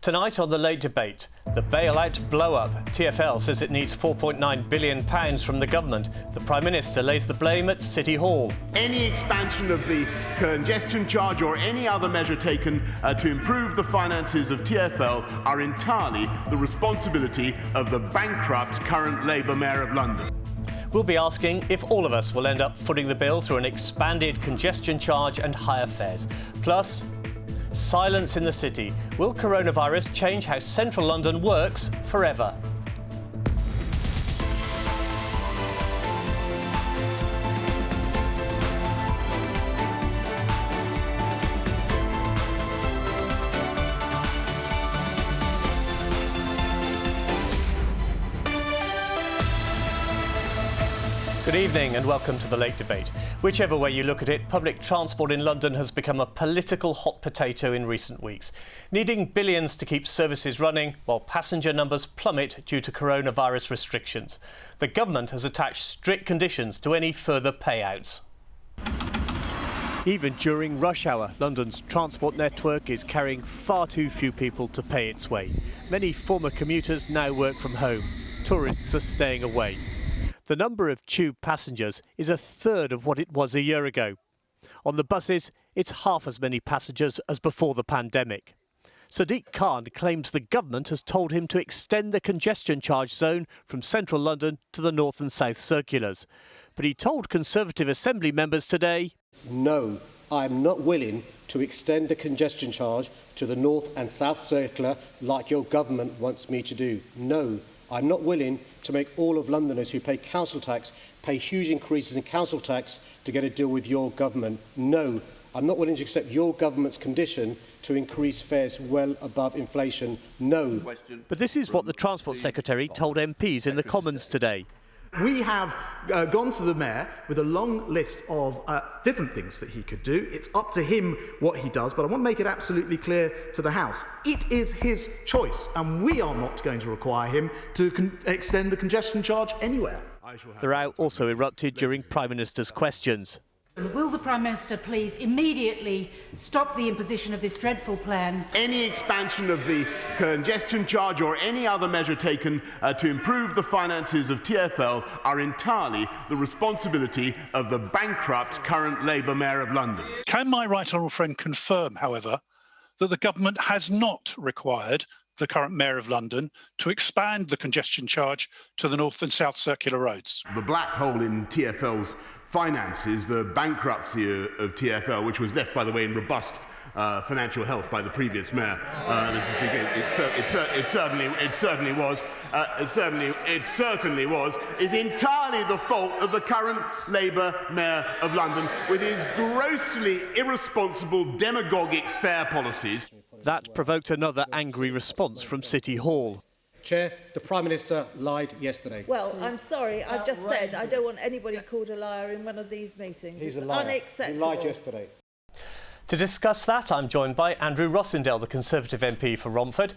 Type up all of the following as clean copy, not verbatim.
Tonight on The Late Debate, the bailout blow-up. TfL says it needs £4.9 billion from the government. The Prime Minister lays the blame at City Hall. Any expansion of the congestion charge or any other measure taken to improve the finances of TfL are entirely the responsibility of the bankrupt current Labour Mayor of London. We'll be asking if all of us will end up footing the bill through an expanded congestion charge and higher fares. Plus, silence in the city. Will coronavirus change how central London works forever? Good evening and welcome to The Late Debate. Whichever way you look at it, public transport in London has become a political hot potato in recent weeks, needing billions to keep services running while passenger numbers plummet due to coronavirus restrictions. The government has attached strict conditions to any further payouts. Even during rush hour, London's transport network is carrying far too few people to pay its way. Many former commuters now work from home. Tourists are staying away. The number of tube passengers is a third of what it was a year ago. On the buses, it's half as many passengers as before the pandemic. Sadiq Khan claims the government has told him to extend the congestion charge zone from central London to the north and south circulars. But he told Conservative Assembly members today, "No, I'm not willing to extend the congestion charge to the north and south circular like your government wants me to do. No, I'm not willing to make all of Londoners who pay council tax pay huge increases in council tax to get a deal with your government. No, I'm not willing to accept your government's condition to increase fares well above inflation. No." But this is what the Transport Secretary told MPs in the Commons today. We have gone to the Mayor with a long list of different things that he could do. It's up to him what he does, but I want to make it absolutely clear to the House. It is his choice, and we are not going to require him to extend the congestion charge anywhere. The row also erupted during Prime Minister's questions. Will the Prime Minister please immediately stop the imposition of this dreadful plan? Any expansion of the congestion charge or any other measure taken to improve the finances of TfL are entirely the responsibility of the bankrupt current Labour Mayor of London. Can my right honourable friend confirm, however, that the government has not required the current Mayor of London to expand the congestion charge to the north and south circular roads? The black hole in TfL's finances, the bankruptcy of TfL, which was left, by the way, in robust financial health by the previous mayor. It certainly was, is entirely the fault of the current Labour Mayor of London, with his grossly irresponsible demagogic fare policies. That provoked another angry response from City Hall. Chair, the Prime Minister lied yesterday. Well, I'm sorry, I've just said I don't want anybody called a liar in one of these meetings. He's it's a liar. Unacceptable. He lied yesterday. To discuss that, I'm joined by Andrew Rossendale, the Conservative MP for Romford,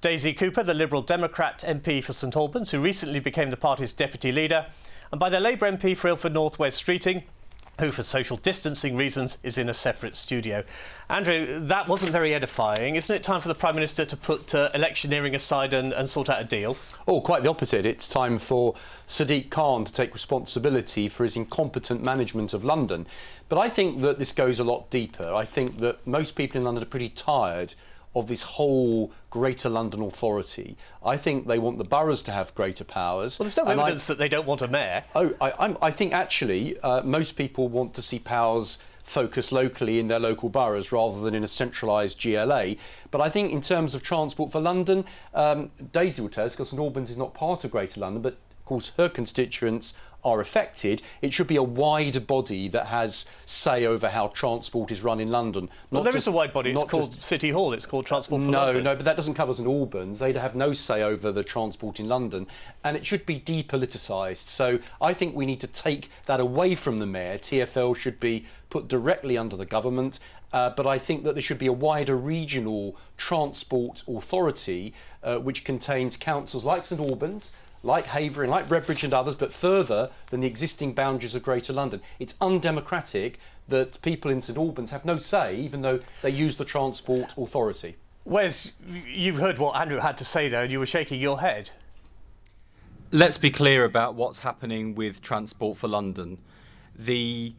Daisy Cooper, the Liberal Democrat MP for St Albans, who recently became the party's deputy leader, and by the Labour MP for Ilford North West Streeting, who for social distancing reasons is in a separate studio. Andrew, that wasn't very edifying. Isn't it time for the Prime Minister to put electioneering aside and sort out a deal? Oh, quite the opposite. It's time for Sadiq Khan to take responsibility for his incompetent management of London. But I think that this goes a lot deeper. I think that most people in London are pretty tired of this whole Greater London Authority. I think they want the boroughs to have greater powers. Well, there's no evidence that they don't want a mayor. I think actually most people want to see powers focus locally in their local boroughs rather than in a centralised GLA. But I think in terms of transport for London, Daisy will tell us, because St Albans is not part of Greater London, but of course her constituents are affected. It should be a wide body that has say over how transport is run in London. Well, there is a wide body. It's called City Hall. It's called Transport for London. No, but that doesn't cover St Albans. They'd have no say over the transport in London, and it should be depoliticised. So I think we need to take that away from the mayor. TfL should be put directly under the government, but I think that there should be a wider regional transport authority which contains councils like St Albans, like Havering, like Redbridge and others, but further than the existing boundaries of Greater London. It's undemocratic that people in St Albans have no say, even though they use the Transport Authority. Wes, you've heard what Andrew had to say there and you were shaking your head. Let's be clear about what's happening with Transport for London. The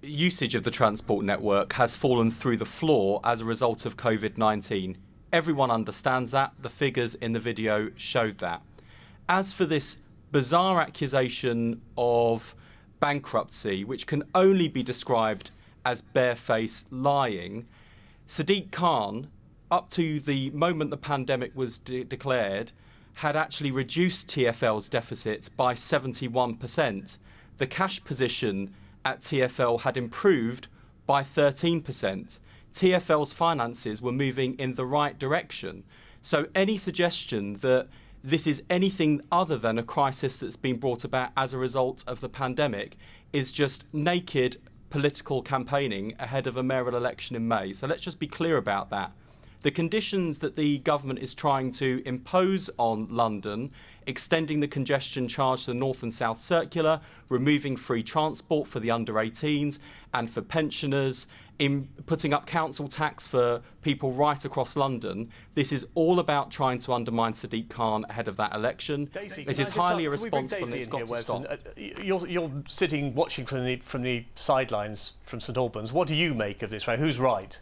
usage of the transport network has fallen through the floor as a result of COVID-19. Everyone understands that. The figures in the video showed that. As for this bizarre accusation of bankruptcy, which can only be described as barefaced lying, Sadiq Khan, up to the moment the pandemic was declared, had actually reduced TfL's deficit by 71%. The cash position at TfL had improved by 13%. TfL's finances were moving in the right direction. So any suggestion that this is anything other than a crisis that's been brought about as a result of the pandemic is just naked political campaigning ahead of a mayoral election in May. So let's just be clear about that. The conditions that the government is trying to impose on London, extending the congestion charge to the North and South Circular, removing free transport for the under-18s and for pensioners, in putting up council tax for people right across London. This is all about trying to undermine Sadiq Khan ahead of that election. Daisy, it is highly irresponsible and it's got to stop. You're sitting watching from the sidelines from St Albans. What do you make of this? Right? Who's right?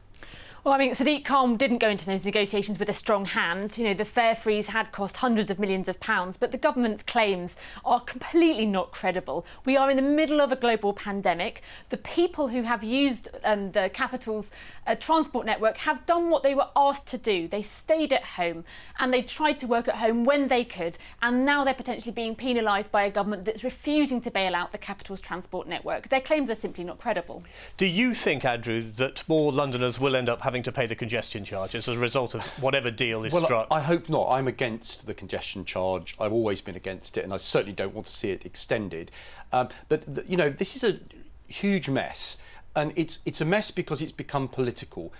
Well, I mean, Sadiq Khan didn't go into those negotiations with a strong hand. You know, the fare freeze had cost hundreds of millions of pounds, but the government's claims are completely not credible. We are in the middle of a global pandemic. The people who have used the capital's transport network have done what they were asked to do. They stayed at home and they tried to work at home when they could, and now they're potentially being penalised by a government that's refusing to bail out the capital's transport network. Their claims are simply not credible. Do you think, Andrew, that more Londoners will end up having to pay the congestion charge as a result of whatever deal is struck? I hope not. I'm against the congestion charge. I've always been against it, and I certainly don't want to see it extended. You know, this is a huge mess, and it's a mess because it's become political.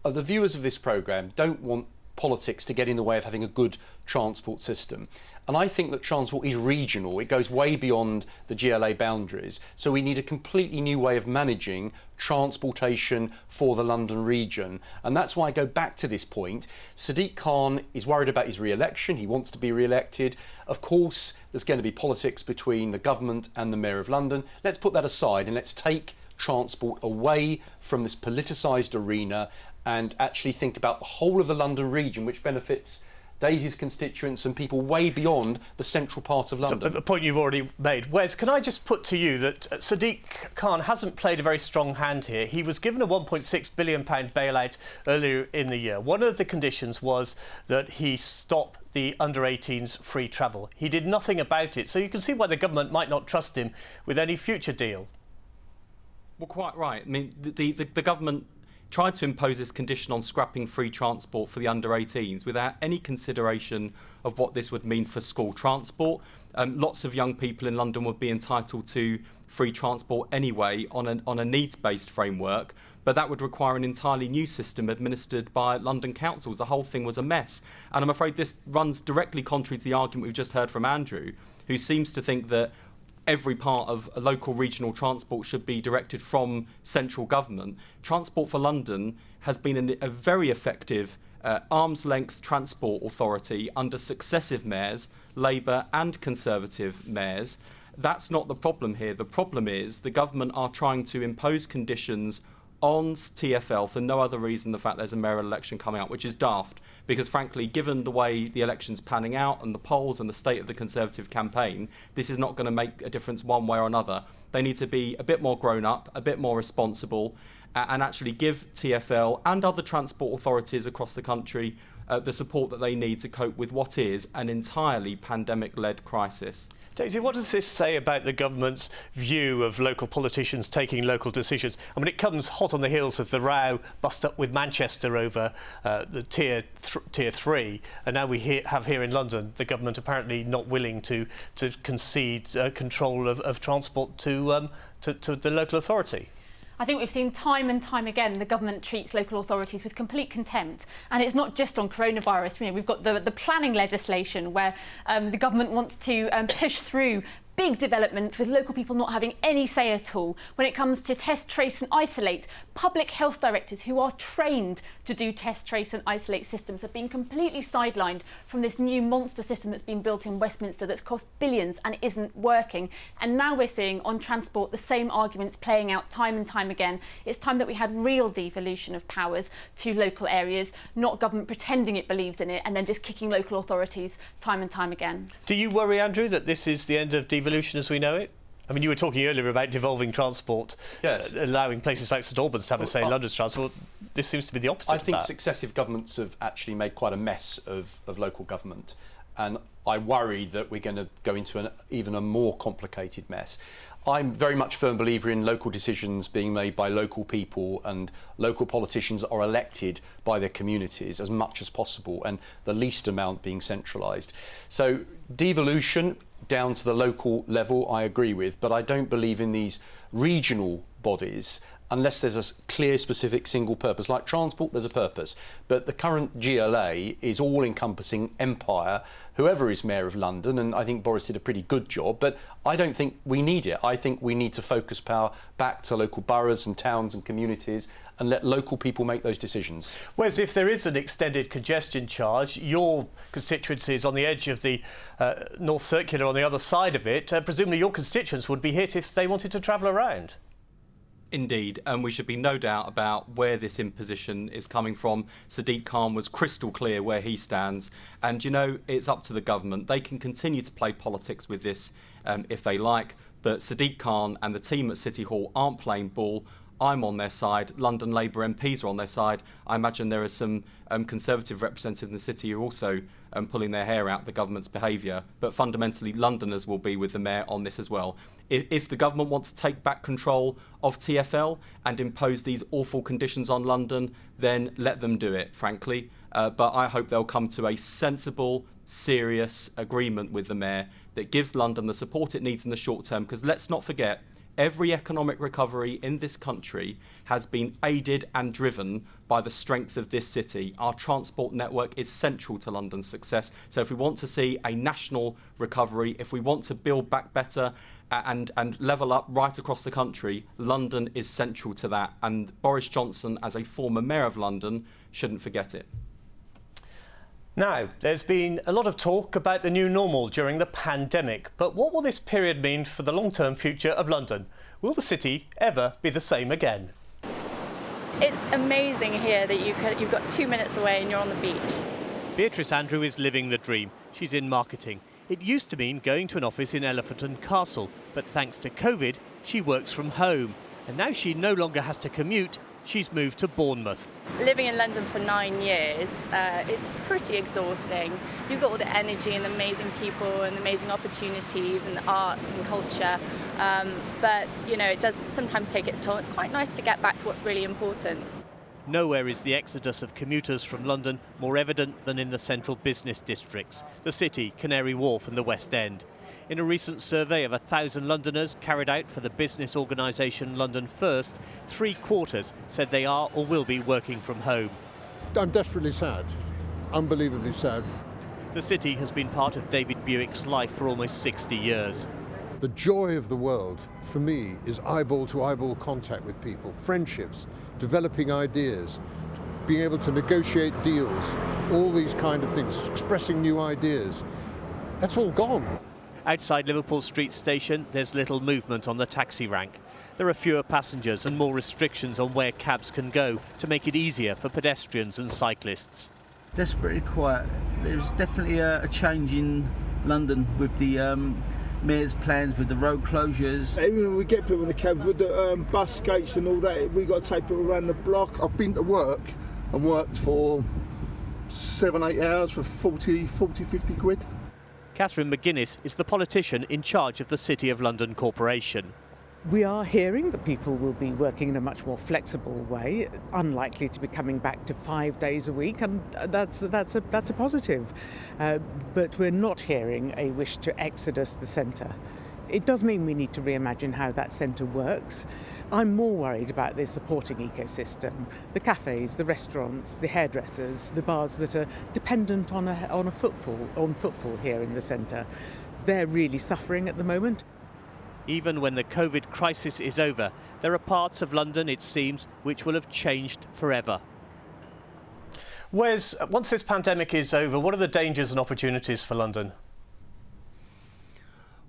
The viewers of this programme don't want politics to get in the way of having a good transport system. And I think that transport is regional. It goes way beyond the GLA boundaries. So we need a completely new way of managing transportation for the London region. And that's why I go back to this point. Sadiq Khan is worried about his re-election. He wants to be re-elected. Of course, there's going to be politics between the government and the Mayor of London. Let's put that aside and let's take transport away from this politicised arena and actually think about the whole of the London region, which benefits Daisy's constituents and people way beyond the central part of London. So, a point you've already made. Wes, can I just put to you that Sadiq Khan hasn't played a very strong hand here. He was given a £1.6 billion bailout earlier in the year. One of the conditions was that he stop the under-18s free travel. He did nothing about it, so you can see why the government might not trust him with any future deal. Well, quite right. I mean, the government tried to impose this condition on scrapping free transport for the under-18s without any consideration of what this would mean for school transport. Lots of young people in London would be entitled to free transport anyway on a needs-based framework, but that would require an entirely new system administered by London councils. The whole thing was a mess. And I'm afraid this runs directly contrary to the argument we've just heard from Andrew, who seems to think that every part of a local regional transport should be directed from central government. Transport for London has been a very effective arm's-length transport authority under successive mayors, Labour and Conservative mayors. That's not the problem here. The problem is the government are trying to impose conditions on TfL for no other reason than the fact there's a mayoral election coming up, which is daft. Because frankly, given the way the election's panning out and the polls and the state of the Conservative campaign, this is not going to make a difference one way or another. They need to be a bit more grown up, a bit more responsible, and actually give TfL and other transport authorities across the country the support that they need to cope with what is an entirely pandemic-led crisis. Daisy, what does this say about the government's view of local politicians taking local decisions? I mean, it comes hot on the heels of the row bust up with Manchester over the tier 3, and now we have here in London the government apparently not willing to concede control of transport to the local authority. I think we've seen time and time again the government treats local authorities with complete contempt, and it's not just on coronavirus. You know, we've got the planning legislation where the government wants to push through big developments with local people not having any say at all. When it comes to test, trace and isolate, public health directors who are trained to do test, trace and isolate systems have been completely sidelined from this new monster system that's been built in Westminster that's cost billions and isn't working. And now we're seeing on transport the same arguments playing out time and time again. It's time that we had real devolution of powers to local areas, not government pretending it believes in it and then just kicking local authorities time and time again. Do you worry, Andrew, that this is the end of devolution as we know it? I mean, you were talking earlier about devolving transport, yes, allowing places like St Albans to have a say in London's transport. This seems to be the opposite I of think that. successive governments have actually made quite a mess of local government, and I worry that we're going to go into even a more complicated mess. I'm very much a firm believer in local decisions being made by local people, and local politicians are elected by their communities as much as possible, and the least amount being centralised. So devolution down to the local level I agree with, but I don't believe in these regional bodies unless there's a clear, specific, single purpose. Like transport, there's a purpose. But the current GLA is all-encompassing empire, whoever is Mayor of London, and I think Boris did a pretty good job, but I don't think we need it. I think we need to focus power back to local boroughs and towns and communities and let local people make those decisions. Whereas if there is an extended congestion charge, your constituency is on the edge of the North Circular on the other side of it. Presumably your constituents would be hit if they wanted to travel around. Indeed, and we should be no doubt about where this imposition is coming from. Sadiq Khan was crystal clear where he stands, and you know, it's up to the government. They can continue to play politics with this if they like, but Sadiq Khan and the team at City Hall aren't playing ball. I'm on their side. London Labour MPs are on their side. I imagine there are some Conservative representatives in the city who are also pulling their hair out the government's behaviour. But fundamentally, Londoners will be with the Mayor on this as well. If the government wants to take back control of TfL and impose these awful conditions on London, then let them do it, frankly. But I hope they'll come to a sensible, serious agreement with the Mayor that gives London the support it needs in the short term. Because let's not forget, every economic recovery in this country has been aided and driven by the strength of this city. Our transport network is central to London's success. So if we want to see a national recovery, if we want to build back better and level up right across the country, London is central to that. And Boris Johnson, as a former Mayor of London, shouldn't forget it. Now, there's been a lot of talk about the new normal during the pandemic, but what will this period mean for the long-term future of London? Will the city ever be the same again? It's amazing here that you've got 2 minutes away and you're on the beach. Beatrice Andrew is living the dream. She's in marketing. It used to mean going to an office in Elephant and Castle, but thanks to COVID, she works from home. And now she no longer has to commute. She's moved to Bournemouth. Living in London for 9 years, it's pretty exhausting. You've got all the energy and the amazing people and the amazing opportunities and the arts and culture, but you know, it does sometimes take its toll. It's quite nice to get back to what's really important. Nowhere is the exodus of commuters from London more evident than in the central business districts, the City, Canary Wharf and the West End. In a recent survey of 1,000 Londoners carried out for the business organisation London First, 3/4 said they are or will be working from home. I'm desperately sad, unbelievably sad. The city has been part of David Buick's life for almost 60 years. The joy of the world, for me, is eyeball-to-eyeball contact with people, friendships, developing ideas, being able to negotiate deals, all these kind of things, expressing new ideas. That's all gone. Outside Liverpool Street Station, there's little movement on the taxi rank. There are fewer passengers and more restrictions on where cabs can go to make it easier for pedestrians and cyclists. Desperately quiet. There's definitely a change in London with the Mayor's plans, with the road closures. Even when we get people in the cab with the bus gates and all that, we got to take people around the block. I've been to work and worked for 7-8 hours for 40, 50 quid. Catherine McGuinness is the politician in charge of the City of London Corporation. We are hearing that people will be working in a much more flexible way, unlikely to be coming back to 5 days a week, and that's a positive. But we're not hearing a wish to exodus the centre. It does mean we need to reimagine how that centre works. I'm more worried about the supporting ecosystem, the cafes, the restaurants, the hairdressers, the bars that are dependent on footfall here in the centre. they're really suffering at the moment. Even when the COVID crisis is over, there are parts of London, it seems, which will have changed forever. Wes, once this pandemic is over, what are the dangers and opportunities for London?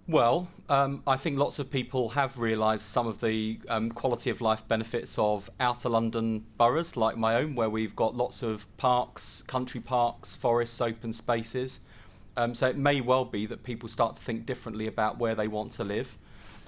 Well, I think lots of people have realised some of the quality of life benefits of outer London boroughs like my own, where we've got lots of parks, country parks, forests, open spaces. So it may well be that people start to think differently about where they want to live.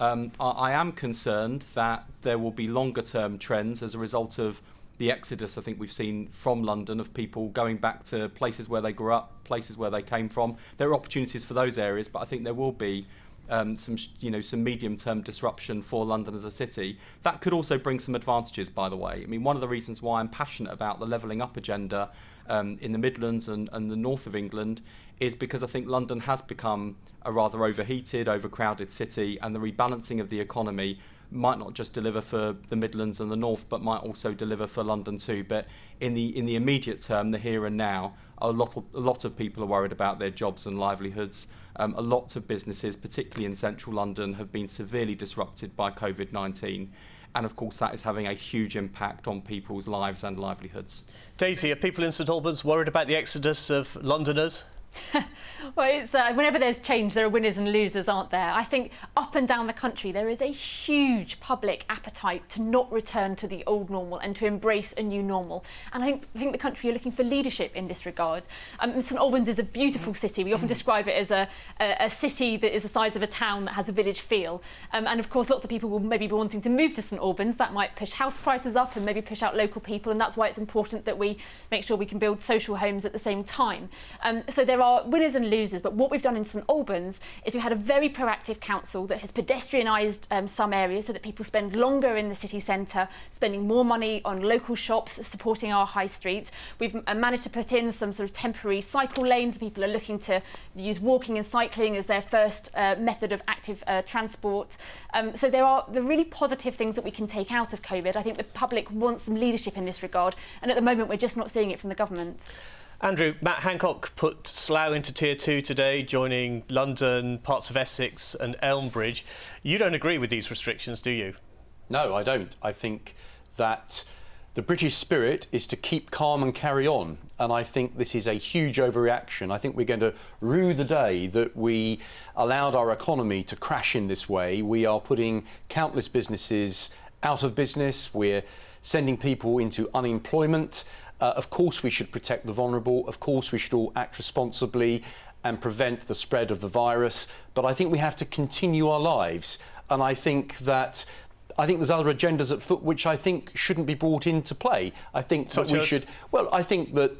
I am concerned that there will be longer term trends as a result of the exodus I think we've seen from London, of people going back to places where they grew up, places where they came from. There are opportunities for those areas, but I think there will be some medium-term disruption for London as a city. That could also bring some advantages, by the way. I mean, one of the reasons why I'm passionate about the levelling up agenda in the Midlands and the north of England is because I think London has become a rather overheated, overcrowded city, and the rebalancing of the economy might not just deliver for the Midlands and the north, but might also deliver for London too. But in the immediate term, the here and now, a lot of people are worried about their jobs and livelihoods. A lot of businesses, particularly in central London, have been severely disrupted by COVID-19. And of course, that is having a huge impact on people's lives and livelihoods. Daisy, are people in St Albans worried about the exodus of Londoners? Well, it's, whenever there's change, there are winners and losers, aren't there? I think up and down the country, there is a huge public appetite to not return to the old normal and to embrace a new normal. And I think the country are looking for leadership in this regard. St Albans is a beautiful city. We often describe it as a city that is the size of a town that has a village feel. And of course, lots of people will maybe be wanting to move to St Albans. That might push house prices up and maybe push out local people. And that's why it's important that we make sure we can build social homes at the same time. So there are winners and losers, but what we've done in St Albans is we had a very proactive council that has pedestrianised some areas so that people spend longer in the city centre, spending more money on local shops, supporting our high street. We've managed to put in some sort of temporary cycle lanes. People are looking to use walking and cycling as their first method of active transport. So there are the really positive things that we can take out of COVID. I think the public wants some leadership in this regard, and at the moment we're just not seeing it from the government. Andrew, Matt Hancock put Slough into Tier 2 today, joining London, parts of Essex and Elmbridge. You don't agree with these restrictions, do you? No, I don't. I think that the British spirit is to keep calm and carry on. And I think this is a huge overreaction. I think we're going to rue the day that we allowed our economy to crash in this way. We are putting countless businesses out of business. We're sending people into unemployment. Of course we should protect the vulnerable, of course we should all act responsibly and prevent the spread of the virus, but I think we have to continue our lives, and I think there's other agendas at foot which I think shouldn't be brought into play. I think that we should, well, I think that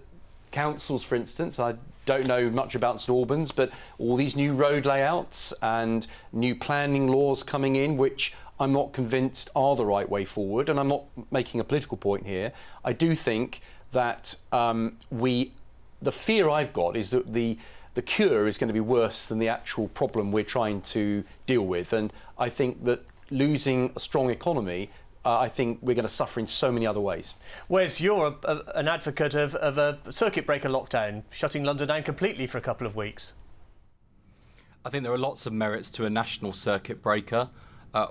councils, for instance, I don't know much about St Albans, but all these new road layouts and new planning laws coming in, which I'm not convinced are the right way forward, and I'm not making a political point here. I do think that the fear I've got is that the cure is going to be worse than the actual problem we're trying to deal with. And I think that losing a strong economy, I think we're going to suffer in so many other ways. Wes, you're an advocate of a circuit breaker lockdown, shutting London down completely for a couple of weeks. I think there are lots of merits to a national circuit breaker.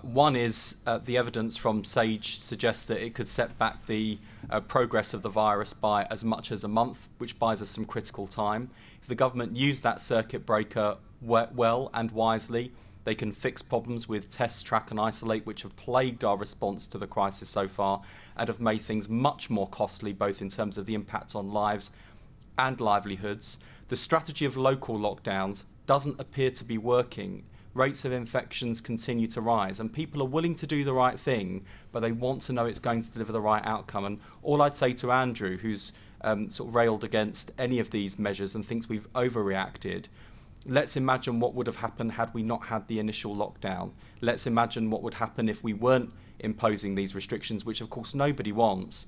One is the evidence from SAGE suggests that it could set back the progress of the virus by as much as a month, which buys us some critical time. If the government used that circuit breaker well and wisely, they can fix problems with test, track and isolate, which have plagued our response to the crisis so far and have made things much more costly, both in terms of the impact on lives and livelihoods. The strategy of local lockdowns doesn't appear to be working. Rates of infections continue to rise, and people are willing to do the right thing, but they want to know it's going to deliver the right outcome. And all I'd say to Andrew, who's sort of railed against any of these measures and thinks we've overreacted, let's imagine what would have happened had we not had the initial lockdown. Let's imagine what would happen if we weren't imposing these restrictions, which of course nobody wants.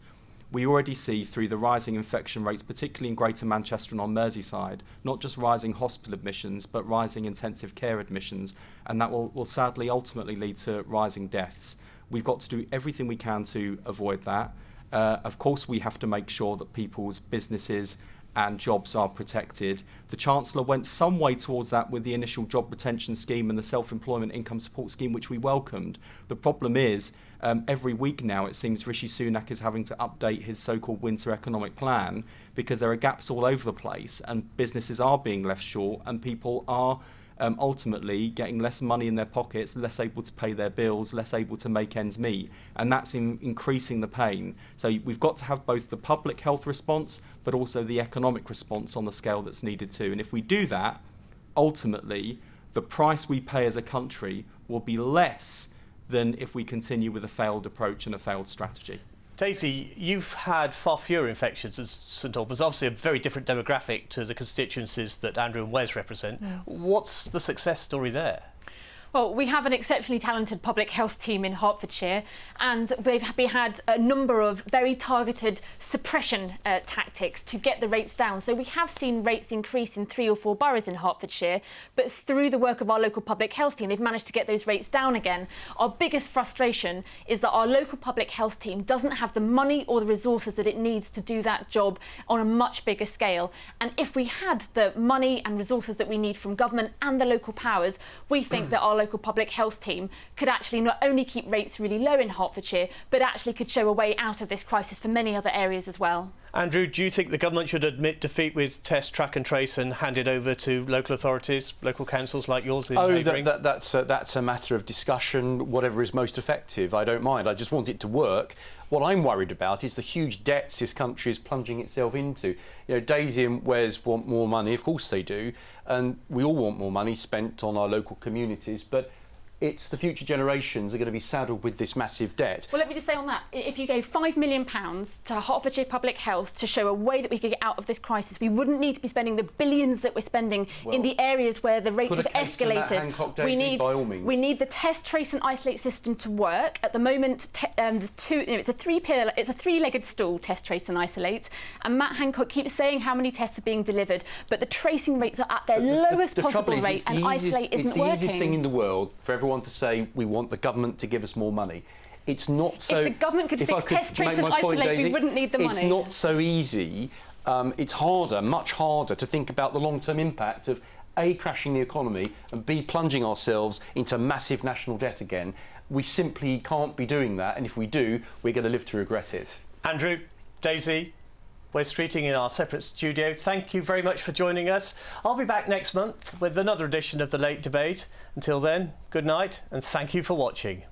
We already see through the rising infection rates, particularly in Greater Manchester and on Merseyside, not just rising hospital admissions, but rising intensive care admissions, and that will sadly ultimately lead to rising deaths. We've got to do everything we can to avoid that. Of course, we have to make sure that people's businesses and jobs are protected. The Chancellor went some way towards that with the initial job retention scheme and the self-employment income support scheme, which we welcomed. The problem is, every week now it seems Rishi Sunak is having to update his so-called winter economic plan because there are gaps all over the place and businesses are being left short and people are ultimately getting less money in their pockets, less able to pay their bills, less able to make ends meet, and that's increasing the pain. So we've got to have both the public health response but also the economic response on the scale that's needed too. And if we do that, ultimately the price we pay as a country will be less than if we continue with a failed approach and a failed strategy. Daisy, you've had far fewer infections at St Albans, obviously a very different demographic to the constituencies that Andrew and Wes represent. What's the success story there? Well, we have an exceptionally talented public health team in Hertfordshire, and we've had a number of very targeted suppression tactics to get the rates down. So we have seen rates increase in 3 or 4 boroughs in Hertfordshire, but through the work of our local public health team, they've managed to get those rates down again. Our biggest frustration is that our local public health team doesn't have the money or the resources that it needs to do that job on a much bigger scale. And if we had the money and resources that we need from government and the local powers, we think that our local public health team could actually not only keep rates really low in Hertfordshire, but actually could show a way out of this crisis for many other areas as well. Andrew, do you think the government should admit defeat with test, track and trace and hand it over to local authorities, local councils like yours in neighbouring? That's a matter of discussion. Whatever is most effective, I don't mind. I just want it to work. What I'm worried about is the huge debts this country is plunging itself into. You know, Daisy and Wes want more money, of course they do, and we all want more money spent on our local communities, but it's the future generations are going to be saddled with this massive debt. Well, let me just say on that, if you gave £5 million to Hertfordshire Public Health to show a way that we could get out of this crisis, we wouldn't need to be spending the billions that we're spending in the areas where the rates have escalated. We need the test, trace and isolate system to work. At the moment, it's a three-legged stool, test, trace and isolate. And Matt Hancock keeps saying how many tests are being delivered, but the tracing rates are at their lowest possible rate and isolate isn't working. It's the easiest thing in the world for everyone to say we want the government to give us more money. It's not so... If the government could fix test, trace and isolate, Daisy, we wouldn't need the money. It's not so easy. It's harder, much harder, to think about the long-term impact of A, crashing the economy, and B, plunging ourselves into massive national debt again. We simply can't be doing that, and if we do, we're going to live to regret it. Andrew, Daisy, we're streeting in our separate studio. Thank you very much for joining us. I'll be back next month with another edition of The Late Debate. Until then, good night and thank you for watching.